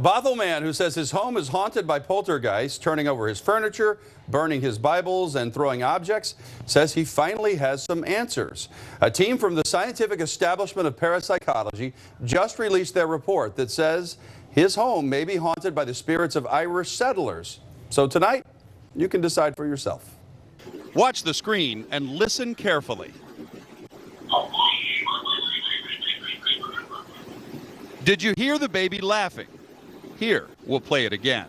Bothell man who says his home is haunted by poltergeists, turning over his furniture, burning his Bibles, and throwing objects, says he finally has some answers. A team from the scientific establishment of parapsychology just released their report that says his home may be haunted by the spirits of Irish settlers. So tonight, you can decide for yourself. Watch the screen and listen carefully. Did you hear the baby laughing? Here, we'll play it again.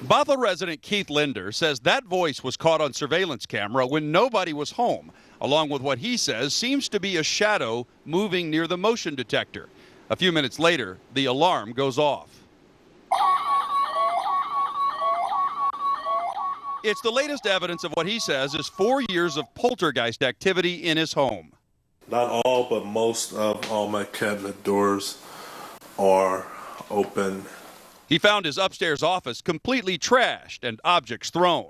Bothell resident Keith Linder says that voice was caught on surveillance camera when nobody was home, along with what he says seems to be a shadow moving near the motion detector. A few minutes later, the alarm goes off. It's the latest evidence of what he says is 4 years of poltergeist activity in his home. Not all, but most of all my cabinet doors are open. He found his upstairs office completely trashed and objects thrown.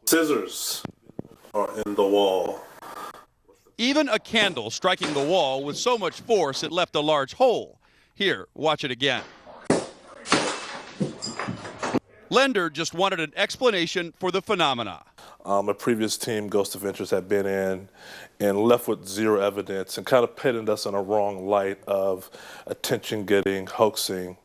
Scissors are in the wall. Even a candle striking the wall with so much force it left a large hole. Here, watch it again. Lender just wanted an explanation for the phenomena. A previous team, Ghost Adventures, had been in and left with zero evidence and kind of painted us in a wrong light of attention-getting, hoaxing.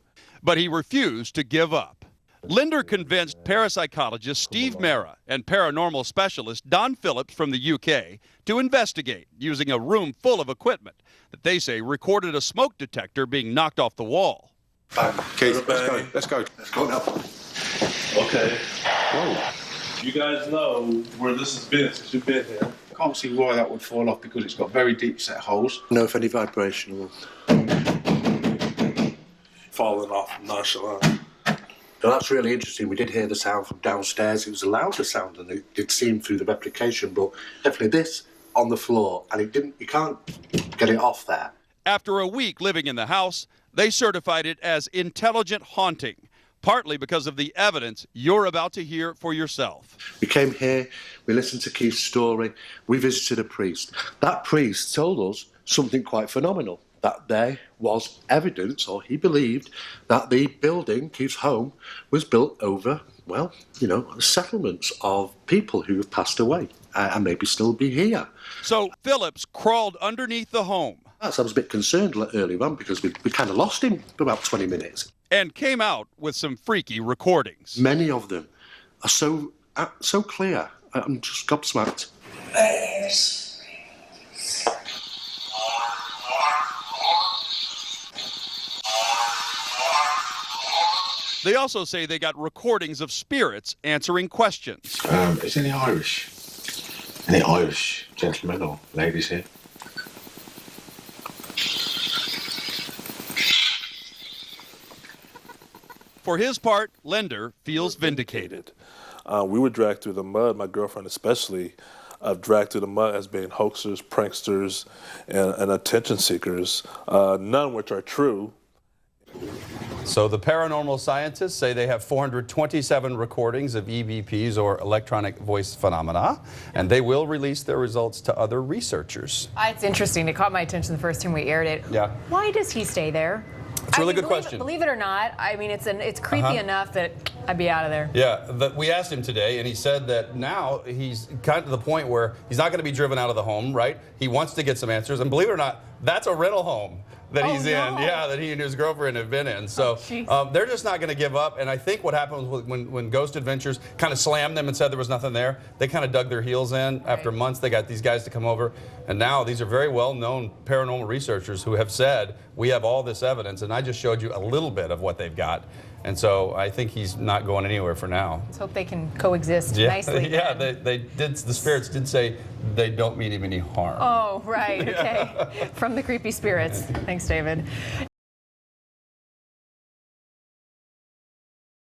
But he refused to give up. Linder convinced parapsychologist Steve Mera and paranormal specialist Don Phillips from the UK to investigate using a room full of equipment that they say recorded a smoke detector being knocked off the wall. Keith, let's go now. Okay. Whoa. You guys know where this has been since you've been here. I can't see why that would fall off because it's got very deep set holes. No, if any vibration will. Falling off nonchalant. Well, that's really interesting. We did hear the sound from downstairs. It was a louder sound than it did seem through the replication, but definitely this on the floor, and it didn't. You can't get it off there. After a week living in the house, they certified it as intelligent haunting, partly because of the evidence you're about to hear for yourself. We came here, we listened to Keith's story, we visited a priest. That priest told us something quite phenomenal, that there was evidence, or he believed, that the building, Keith's home, was built over, well, you know, settlements of people who have passed away and maybe still be here. So Phillips crawled underneath the home. I was a bit concerned earlier on because we kind of lost him for about 20 minutes. And came out with some freaky recordings. Many of them are so clear. I'm just gobsmacked. They also say they got recordings of spirits answering questions. Is any Irish gentlemen or ladies here? For his part, Linder feels vindicated. We were dragged through the mud, my girlfriend especially, dragged through the mud as being hoaxers, pranksters, and attention seekers, none which are true. So the paranormal scientists say they have 427 recordings of EVPs, or electronic voice phenomena, and they will release their results to other researchers. It's interesting. It caught my attention the first time we aired it. Yeah. Why does he stay there? It's a really good question. Believe it or not, I mean, it's creepy enough that I'd be out of there. Yeah, we asked him today, and he said that now he's kind of to the point where he's not going to be driven out of the home, right? He wants to get some answers, and believe it or not, that's a rental home that he's in. Yeah, that he and his girlfriend have been in. So they're just not going to give up. And I think what happened was when Ghost Adventures kind of slammed them and said there was nothing there, they kind of dug their heels in. After months, they got these guys to come over. And now these are very well-known paranormal researchers who have said, we have all this evidence. And I just showed you a little bit of what they've got. And so I think he's not going anywhere for now. Let's hope they can coexist nicely. Yeah, they did. The spirits did say they don't mean him any harm. Oh, right. Okay. From the creepy spirits. Thanks, David.